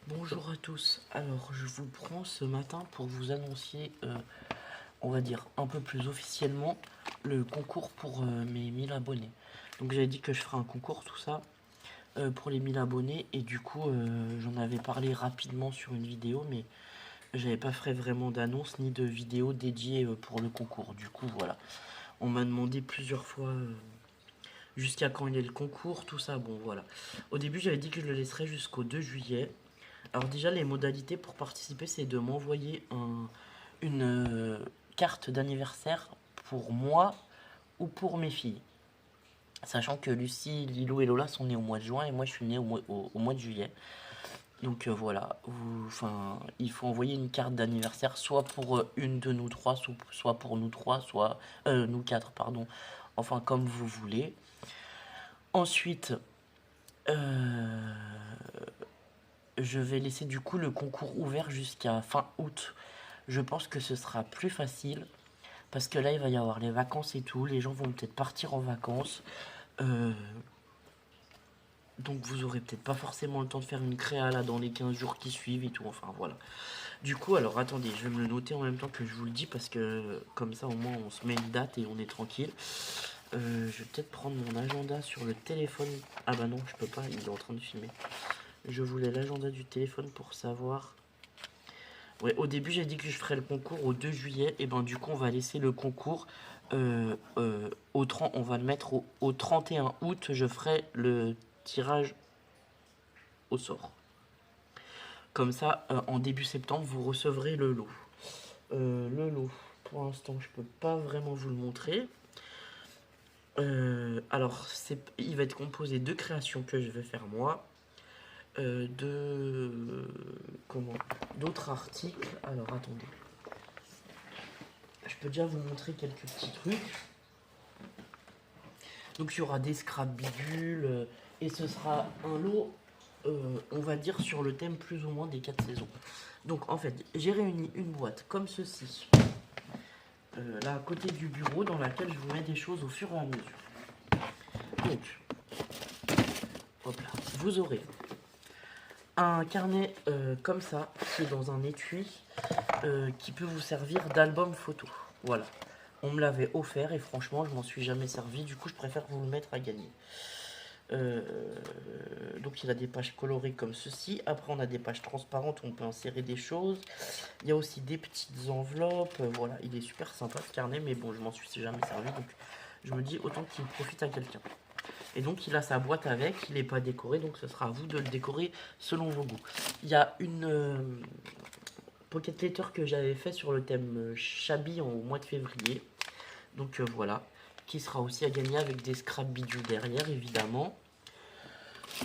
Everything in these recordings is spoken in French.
Bonjour à tous, alors je vous prends ce matin pour vous annoncer, on va dire un peu plus officiellement, le concours pour mes 1000 abonnés. Donc j'avais dit que je ferais un concours, tout ça, pour les 1000 abonnés, et du coup j'en avais parlé rapidement sur une vidéo, mais j'avais pas fait vraiment d'annonce ni de vidéo dédiée pour le concours. Du coup voilà, on m'a demandé plusieurs fois jusqu'à quand il est le concours, tout ça, bon voilà. Au début j'avais dit que je le laisserais jusqu'au 2 juillet. Alors déjà, les modalités pour participer, c'est de m'envoyer une carte d'anniversaire pour moi ou pour mes filles. Sachant que Lucie, Lilou et Lola sont nés au mois de juin et moi je suis né au mois de juillet. Donc voilà, il faut envoyer une carte d'anniversaire soit pour une de nous trois, soit pour nous trois, soit nous quatre, pardon. Enfin comme vous voulez. Ensuite, euh, je vais laisser du coup le concours ouvert jusqu'à fin août. Je pense que ce sera plus facile parce que là il va y avoir les vacances et tout. Les gens vont peut-être partir en vacances. Euh, donc vous aurez peut-être pas forcément le temps de faire une créa là dans les 15 jours qui suivent et tout. Enfin voilà. Du coup, alors attendez, je vais me le noter en même temps que je vous le dis parce que comme ça au moins on se met une date et on est tranquille. Je vais peut-être prendre mon agenda sur le téléphone. Ah bah non, je peux pas, il est en train de filmer. Je voulais l'agenda du téléphone pour savoir. Ouais, au début j'ai dit que je ferais le concours au 2 juillet, et ben du coup on va laisser le concours on va le mettre au 31 août, je ferai le tirage au sort. Comme ça, en début septembre, vous recevrez le lot. Le lot, pour l'instant, je peux pas vraiment vous le montrer. Alors, il va être composé de créations que je vais faire moi, de comment d'autres articles. Alors, attendez. Je peux déjà vous montrer quelques petits trucs. Donc il y aura des scraps bidules et ce sera un lot, on va dire, sur le thème plus ou moins des 4 saisons. Donc en fait, j'ai réuni une boîte comme ceci, là à côté du bureau, dans laquelle je vous mets des choses au fur et à mesure. Donc, hop là, vous aurez un carnet comme ça, qui est dans un étui, qui peut vous servir d'album photo. Voilà. On me l'avait offert et franchement, je m'en suis jamais servi. Du coup, je préfère vous le mettre à gagner. Euh, donc il a des pages colorées comme ceci. Après on a des pages transparentes où on peut insérer des choses. Il y a aussi des petites enveloppes. Voilà, il est super sympa ce carnet, mais bon, je m'en suis jamais servi, donc je me dis autant qu'il profite à quelqu'un. Et donc il a sa boîte avec, il n'est pas décoré, donc ce sera à vous de le décorer selon vos goûts. Il y a une pocket letter que j'avais fait sur le thème Shabby au mois de février. Donc voilà, qui sera aussi à gagner avec des scraps bidules derrière, évidemment.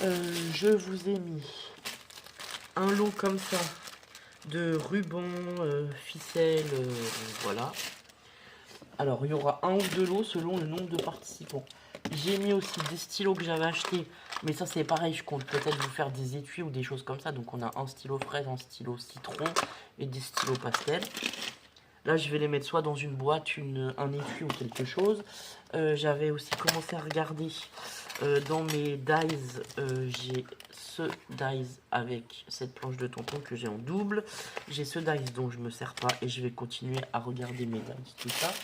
Je vous ai mis un lot comme ça de rubans, ficelles, voilà. Alors il y aura un ou deux lots selon le nombre de participants. J'ai mis aussi des stylos que j'avais achetés, mais ça c'est pareil, je compte peut-être vous faire des étuis ou des choses comme ça. Donc on a un stylo fraise, un stylo citron et des stylos pastel. Là, je vais les mettre soit dans une boîte, un étui ou quelque chose. J'avais aussi commencé à regarder dans mes dies. J'ai ce dies avec cette planche de tampon que j'ai en double. J'ai ce dies dont je me sers pas et je vais continuer à regarder mes dies, tout ça.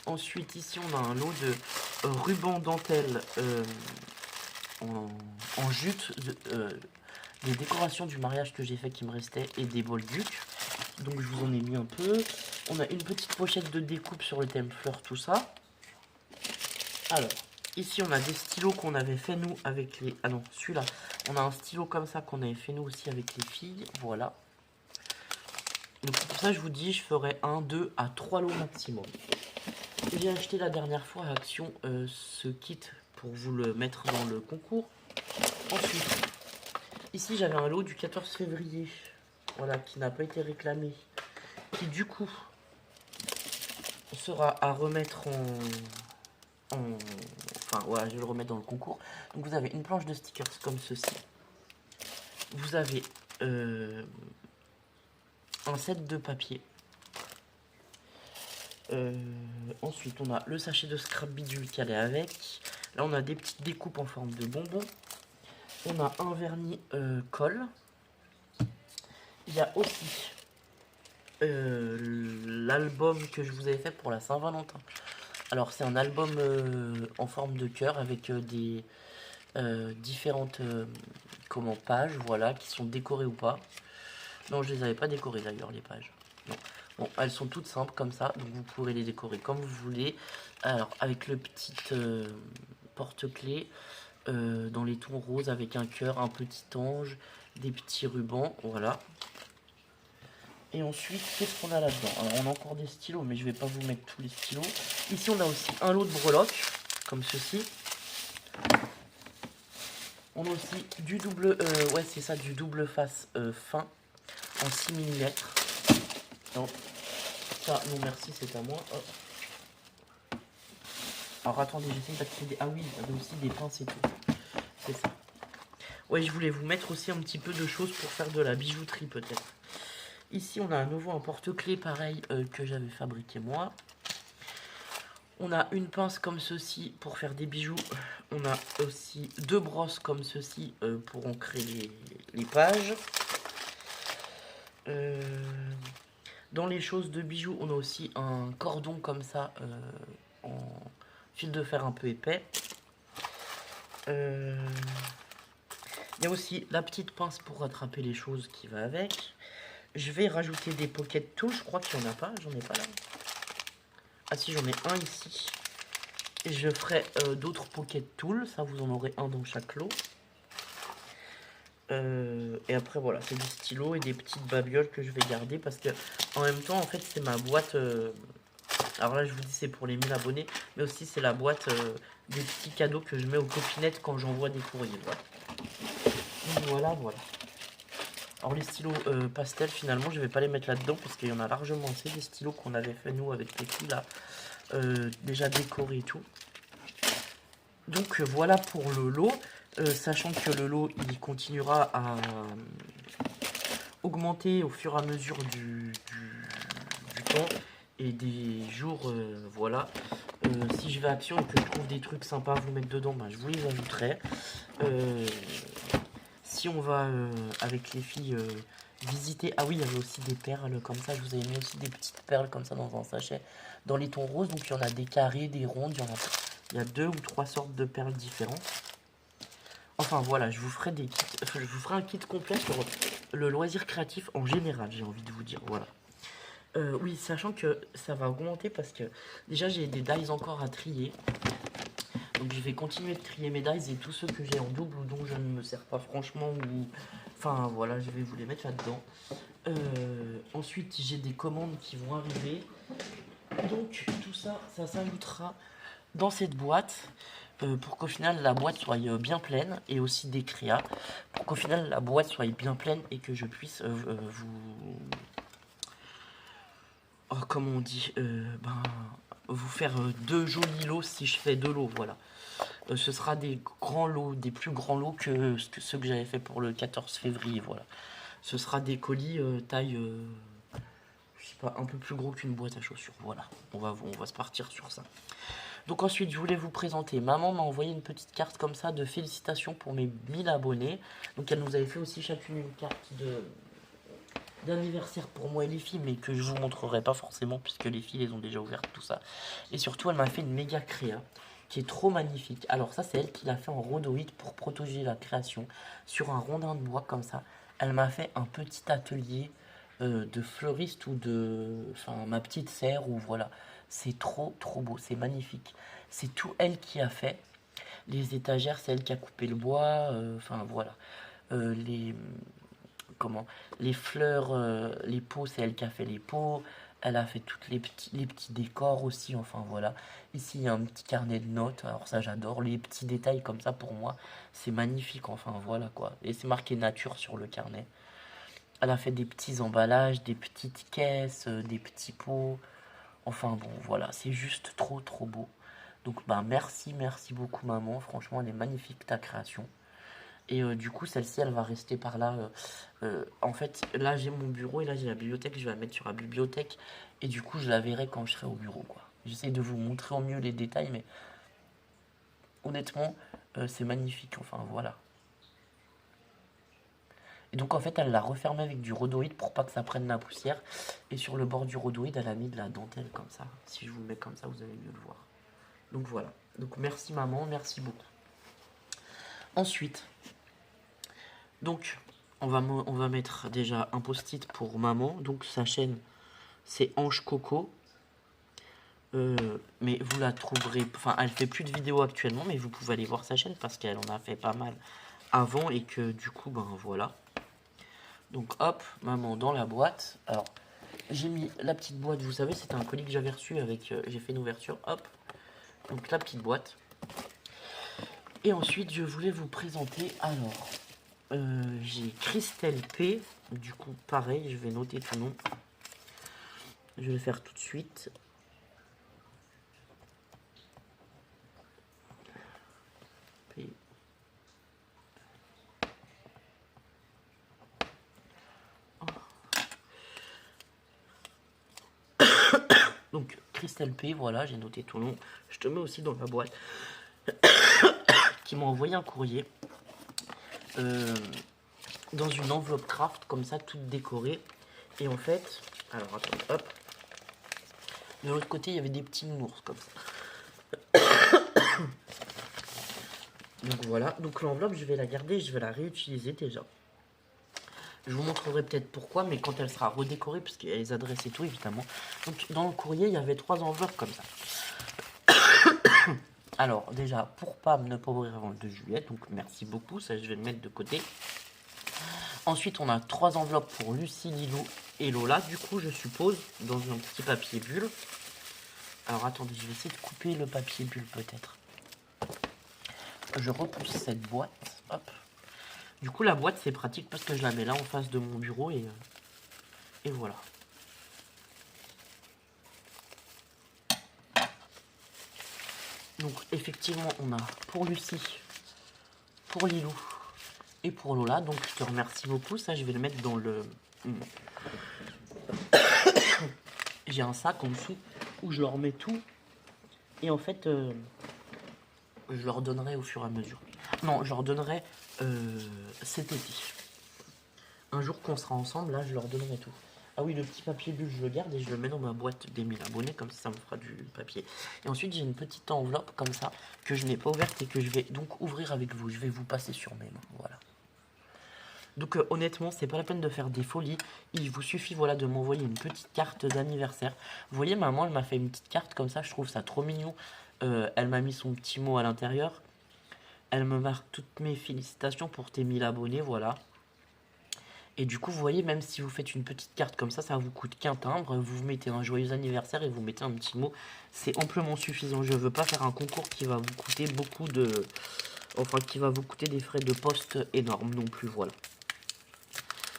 Ensuite, ici, on a un lot de ruban dentelle en jute. Des décorations du mariage que j'ai fait qui me restaient et des bols duc. Donc je vous en ai mis un peu. On a une petite pochette de découpe sur le thème fleurs, tout ça. Alors, ici on a des stylos qu'on avait fait nous avec les... Ah non, celui-là. On a un stylo comme ça qu'on avait fait nous aussi avec les filles. Voilà. Donc pour ça je vous dis, je ferai 1, 2 à 3 lots maximum. J'ai acheté la dernière fois à Action ce kit pour vous le mettre dans le concours. Ensuite, ici j'avais un lot du 14 février. Voilà, qui n'a pas été réclamé. Qui du coup sera à remettre enfin voilà, je vais le remettre dans le concours. Donc vous avez une planche de stickers comme ceci. Vous avez un set de papier. Ensuite on a le sachet de scrap bidule qui allait avec. Là on a des petites découpes en forme de bonbons. On a un vernis colle. Il y a aussi l'album que je vous avais fait pour la Saint-Valentin. Alors c'est un album en forme de cœur avec des différentes pages, voilà, qui sont décorées ou pas. Non, je les avais pas décorées d'ailleurs, les pages. Non. Bon, elles sont toutes simples comme ça, donc vous pourrez les décorer comme vous voulez. Alors, avec le petit porte-clés dans les tons roses avec un cœur, un petit ange, des petits rubans, voilà. Et ensuite, qu'est-ce qu'on a là-dedans? Alors, on a encore des stylos, mais je vais pas vous mettre tous les stylos. Ici, on a aussi un lot de breloques, comme ceci. On a aussi du double, ouais, c'est ça, du double face fin en 6 mm. Non, ça, non merci, c'est à moi. Hop. Alors attendez, j'essaie d'accéder. Ah oui, il y avait aussi des pinces et tout. C'est ça. Ouais, je voulais vous mettre aussi un petit peu de choses pour faire de la bijouterie peut-être. Ici, on a à nouveau un porte-clés pareil que j'avais fabriqué moi. On a une pince comme ceci pour faire des bijoux. On a aussi deux brosses comme ceci pour ancrer les pages. Dans les choses de bijoux, on a aussi un cordon comme ça en fil de fer un peu épais. Il y a aussi la petite pince pour rattraper les choses qui va avec. Je vais rajouter des pocket tools. Je crois qu'il n'y en a pas. J'en ai pas là. Ah si, j'en ai un ici. Et je ferai d'autres pocket tools. Ça, vous en aurez un dans chaque lot. Et après, voilà, c'est des stylos et des petites babioles que je vais garder. Parce que, en même temps, en fait, c'est ma boîte... alors là, je vous dis, c'est pour les 1000 abonnés. Mais aussi, c'est la boîte des petits cadeaux que je mets aux copinettes quand j'envoie des courriers. Voilà. Donc, voilà, voilà. Alors les stylos pastel, finalement, je vais pas les mettre là-dedans parce qu'il y en a largement assez des stylos qu'on avait fait nous avec les filles là, déjà décorés et tout. Donc voilà pour le lot, sachant que le lot il continuera à augmenter au fur et à mesure du temps et des jours, voilà. Si je vais à Action et que je trouve des trucs sympas à vous mettre dedans, bah, je vous les ajouterai. Si on va avec les filles visiter... Ah oui, il y avait aussi des perles comme ça. Je vous avais mis aussi des petites perles comme ça dans un sachet. Dans les tons roses, donc il y en a des carrés, des rondes. Il y a 2 ou 3 sortes de perles différentes. Enfin voilà, je vous ferai des kits, je vous ferai un kit complet sur le loisir créatif en général, j'ai envie de vous dire. Voilà. Oui, sachant que ça va augmenter parce que déjà j'ai des dies encore à trier. Donc je vais continuer de trier mes dies et tous ceux que j'ai en double ou dont je ne me sers pas franchement ou... Enfin voilà, je vais vous les mettre là-dedans. Ensuite j'ai des commandes qui vont arriver. Donc tout ça, ça s'ajoutera dans cette boîte pour qu'au final la boîte soit bien pleine et aussi des créas. Pour qu'au final la boîte soit bien pleine et que je puisse vous... Oh, comment on dit vous faire deux jolis lots si je fais deux lots, voilà. Ce sera des grands lots, des plus grands lots que ceux que j'avais fait pour le 14 février, voilà. Ce sera des colis taille, je sais pas, un peu plus gros qu'une boîte à chaussures, voilà. On va se partir sur ça. Donc ensuite, je voulais vous présenter. Maman m'a envoyé une petite carte comme ça de félicitations pour mes 1000 abonnés. Donc elle nous avait fait aussi chacune une carte d'anniversaire pour moi et les filles, mais que je vous montrerai pas forcément puisque les filles les ont déjà ouvertes, tout ça. Et surtout, elle m'a fait une méga créa qui est trop magnifique. Alors ça, c'est elle qui l'a fait en rhodoïde pour protéger la création sur un rondin de bois comme ça. Elle m'a fait un petit atelier de fleuriste ou de... Enfin, ma petite serre ou voilà. C'est trop beau, c'est magnifique. C'est tout elle qui a fait. Les étagères, c'est elle qui a coupé le bois. Enfin, voilà. Les... Comment? Les fleurs, les pots, c'est elle qui a fait les pots. Elle a fait toutes les petits décors aussi, enfin voilà. Ici, il y a un petit carnet de notes, alors ça j'adore. Les petits détails comme ça, pour moi, c'est magnifique, enfin voilà quoi. Et c'est marqué nature sur le carnet. Elle a fait des petits emballages, des petites caisses, des petits pots. Enfin bon, voilà, c'est juste trop beau. Donc bah merci beaucoup maman, franchement elle est magnifique ta création. Et du coup celle-ci elle va rester par là. En fait là j'ai mon bureau et là j'ai la bibliothèque, je vais la mettre sur la bibliothèque. Et du coup je la verrai quand je serai au bureau quoi. J'essaie de vous montrer au mieux les détails mais honnêtement c'est magnifique, enfin voilà. Et donc en fait elle l'a refermé avec du rhodoïde pour pas que ça prenne la poussière. Et sur le bord du rhodoïde elle a mis de la dentelle comme ça. Si je vous le mets comme ça vous allez mieux le voir. Donc voilà. Donc merci maman, merci beaucoup. Ensuite, donc on va mettre déjà un post-it pour maman. Donc sa chaîne c'est Ange Coco. Mais vous la trouverez, enfin elle fait plus de vidéos actuellement, mais vous pouvez aller voir sa chaîne parce qu'elle en a fait pas mal avant et que du coup ben voilà. Donc hop, maman dans la boîte. Alors j'ai mis la petite boîte, vous savez c'était un colis que j'avais reçu avec, j'ai fait une ouverture, hop. Donc la petite boîte. Et ensuite je voulais vous présenter, alors j'ai Christelle P. Du coup pareil, je vais noter ton nom. Je vais le faire tout de suite. P. Donc Christelle P, voilà, j'ai noté ton nom. Je te mets aussi dans la boîte. Qui m'a envoyé un courrier dans une enveloppe craft comme ça, toute décorée. Et en fait, alors attends, hop. De l'autre côté, il y avait des petits nounours comme ça. Donc voilà, donc l'enveloppe, je vais la garder, je vais la réutiliser déjà. Je vous montrerai peut-être pourquoi, mais quand elle sera redécorée, parce qu'il y a les adresses et tout, évidemment. Donc dans le courrier, il y avait 3 enveloppes comme ça. Alors déjà, pour Pam, ne pas ouvrir avant le 2 juillet, donc merci beaucoup, ça je vais le mettre de côté. Ensuite, on a 3 enveloppes pour Lucie, Lilou et Lola, du coup, je suppose, dans un petit papier bulle. Alors attendez, je vais essayer de couper le papier bulle peut-être. Je repousse cette boîte, hop. Du coup, la boîte, c'est pratique parce que je la mets là en face de mon bureau et voilà. Donc, effectivement, on a pour Lucie, pour Lilou et pour Lola. Donc, je te remercie beaucoup. Ça, je vais le mettre dans le... J'ai un sac en dessous où je leur mets tout. Et en fait, je leur donnerai au fur et à mesure. Non, je leur donnerai cet été. Un jour qu'on sera ensemble, là, je leur donnerai tout. Ah oui, le petit papier bulle, je le garde et je le mets dans ma boîte des 1000 abonnés, comme ça me fera du papier. Et ensuite, j'ai une petite enveloppe comme ça, que je n'ai pas ouverte et que je vais donc ouvrir avec vous. Je vais vous passer sur mes mains, voilà. Donc honnêtement, c'est pas la peine de faire des folies. Il vous suffit voilà, de m'envoyer une petite carte d'anniversaire. Vous voyez, maman, elle m'a fait une petite carte comme ça, je trouve ça trop mignon. Elle m'a mis son petit mot à l'intérieur. Elle me marque toutes mes félicitations pour tes 1000 abonnés, voilà. Et du coup, vous voyez, même si vous faites une petite carte comme ça vous coûte qu'un timbre. Vous mettez un joyeux anniversaire et vous mettez un petit mot. C'est amplement suffisant. Je veux pas faire un concours qui va vous coûter beaucoup de... Enfin, qui va vous coûter des frais de poste énormes non plus, voilà.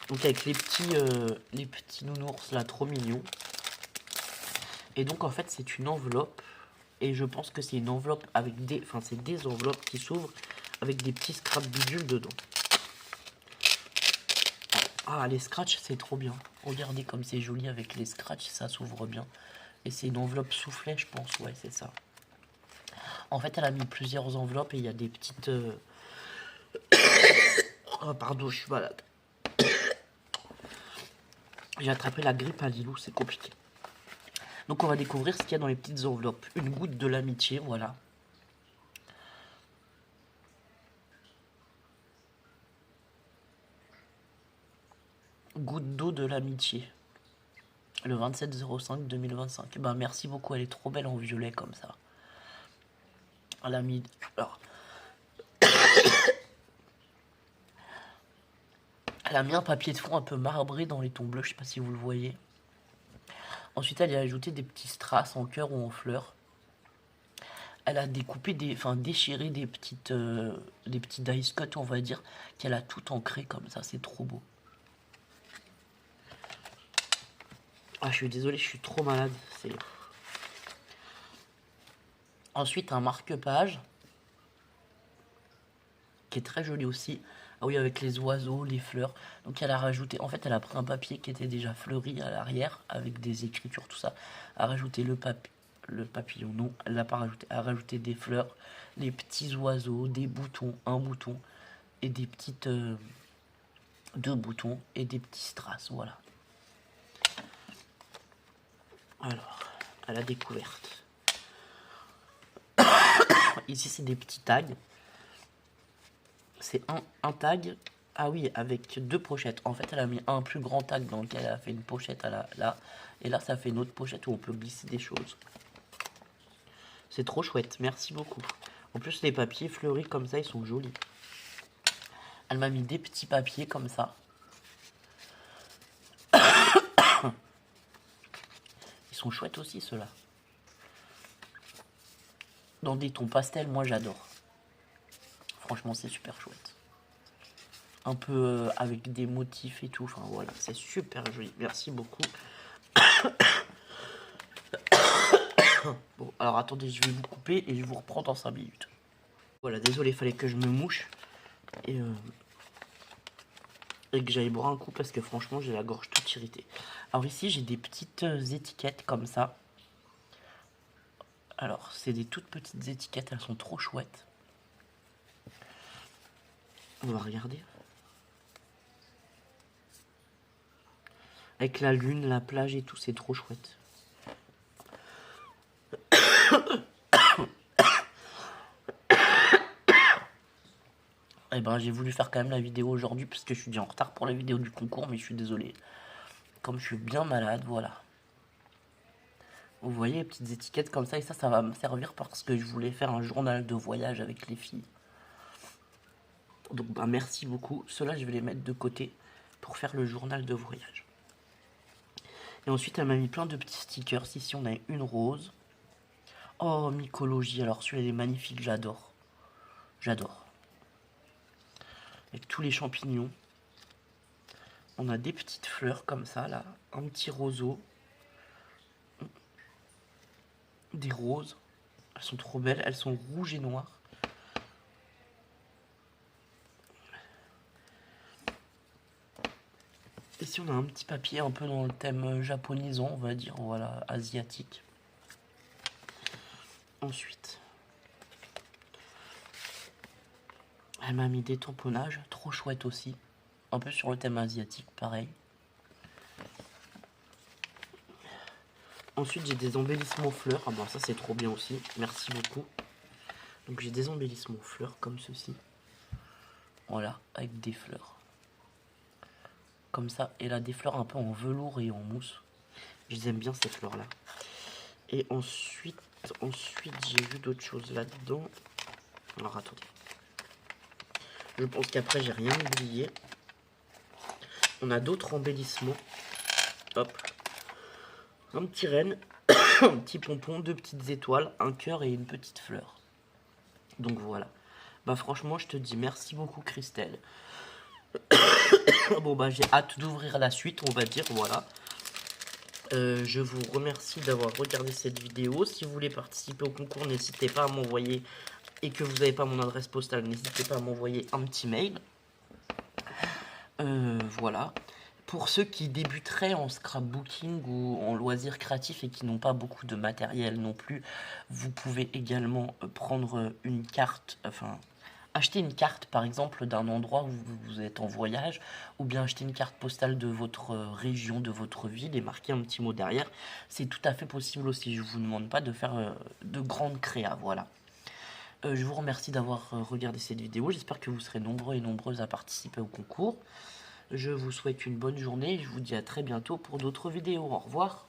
Donc avec les petits nounours là, trop mignons. Et donc en fait, c'est une enveloppe. Et je pense que c'est une enveloppe avec des... Enfin, c'est des enveloppes qui s'ouvrent avec des petits scrap bidules dedans. Ah, les scratchs, c'est trop bien. Regardez comme c'est joli avec les scratchs, ça s'ouvre bien. Et c'est une enveloppe soufflet, je pense. Ouais, c'est ça. En fait, elle a mis plusieurs enveloppes et il y a des petites... Oh, pardon, je suis malade. J'ai attrapé la grippe à Lilou, c'est compliqué. Donc on va découvrir ce qu'il y a dans les petites enveloppes. Une goutte de l'amitié, voilà. Goutte d'eau de l'amitié. Le 27/05/2025. Ben merci beaucoup, elle est trop belle en violet comme ça. Elle a mis... Alors... Elle a mis un papier de fond un peu marbré dans les tons bleus, je sais pas si vous le voyez. Ensuite, elle y a ajouté des petits strass en cœur ou en fleurs. Elle a découpé déchiré des petits dice cut, on va dire, qu'elle a tout ancré comme ça, c'est trop beau. Ah, je suis désolé, je suis trop malade. Ensuite, un marque-page qui est très joli aussi. Ah oui, avec les oiseaux, les fleurs. Donc elle a rajouté, en fait, elle a pris un papier qui était déjà fleuri à l'arrière avec des écritures, tout ça. A rajouté le papillon, non, elle l'a pas rajouté. A rajouté des fleurs, les petits oiseaux, des boutons, un bouton et des petites 2 boutons et des petits strass, voilà. Alors, à la découverte. Ici, c'est des petits tags. C'est un tag, ah oui, avec 2 pochettes. En fait, elle a mis un plus grand tag dans lequel elle a fait une pochette là. Et là, ça fait une autre pochette où on peut glisser des choses. C'est trop chouette, merci beaucoup. En plus, les papiers fleuris comme ça, ils sont jolis. Elle m'a mis des petits papiers comme ça. Ils sont chouettes aussi, ceux-là. Dans des tons pastels, moi j'adore. Franchement, c'est super chouette. Un peu avec des motifs et tout. Enfin voilà, c'est super joli. Merci beaucoup. Bon, alors attendez, je vais vous couper et je vous reprends dans 5 minutes. Voilà, désolé, il fallait que je me mouche. Et que j'aille boire un coup parce que franchement, j'ai la gorge toute irritée. Alors ici, j'ai des petites étiquettes comme ça. Alors, c'est des toutes petites étiquettes, elles sont trop chouettes. On va regarder. Avec la lune, la plage et tout, c'est trop chouette. Et ben, j'ai voulu faire quand même la vidéo aujourd'hui parce que je suis déjà en retard pour la vidéo du concours, mais je suis désolé. Comme je suis bien malade, voilà. Vous voyez les petites étiquettes comme ça, et ça va me servir parce que je voulais faire un journal de voyage avec les filles. Donc bah merci beaucoup. Ceux-là, je vais les mettre de côté pour faire le journal de voyage. Et ensuite, elle m'a mis plein de petits stickers. Ici, on a une rose. Oh, mycologie. Alors, celui-là, il est magnifique. J'adore. J'adore. Avec tous les champignons. On a des petites fleurs comme ça, là. Un petit roseau. Des roses. Elles sont trop belles. Elles sont rouges et noires. Ici, on a un petit papier un peu dans le thème japonisant, on va dire, voilà, asiatique. Ensuite, elle m'a mis des tamponnages, trop chouette aussi. Un peu sur le thème asiatique, pareil. Ensuite, j'ai des embellissements fleurs. Ah bon, ça c'est trop bien aussi, merci beaucoup. Donc j'ai des embellissements fleurs comme ceci. Voilà, avec des fleurs. Comme ça, et là des fleurs un peu en velours et en mousse. Je les aime bien ces fleurs là. Et ensuite j'ai vu d'autres choses là-dedans. Alors attendez. Je pense qu'après j'ai rien oublié. On a d'autres embellissements. Hop. Un petit renne, un petit pompon, 2 petites étoiles, un cœur et une petite fleur. Donc voilà. Bah franchement, je te dis merci beaucoup Christelle. Bon bah j'ai hâte d'ouvrir la suite, on va dire, voilà. Je vous remercie d'avoir regardé cette vidéo. Si vous voulez participer au concours, n'hésitez pas à m'envoyer, et que vous n'avez pas mon adresse postale, n'hésitez pas à m'envoyer un petit mail. Voilà. Pour ceux qui débuteraient en scrapbooking ou en loisirs créatifs et qui n'ont pas beaucoup de matériel non plus, vous pouvez également prendre une carte, enfin acheter une carte par exemple d'un endroit où vous êtes en voyage, ou bien acheter une carte postale de votre région, de votre ville et marquer un petit mot derrière. C'est tout à fait possible aussi, je ne vous demande pas de faire de grandes créas, voilà. Je vous remercie d'avoir regardé cette vidéo, j'espère que vous serez nombreux et nombreuses à participer au concours. Je vous souhaite une bonne journée et je vous dis à très bientôt pour d'autres vidéos. Au revoir.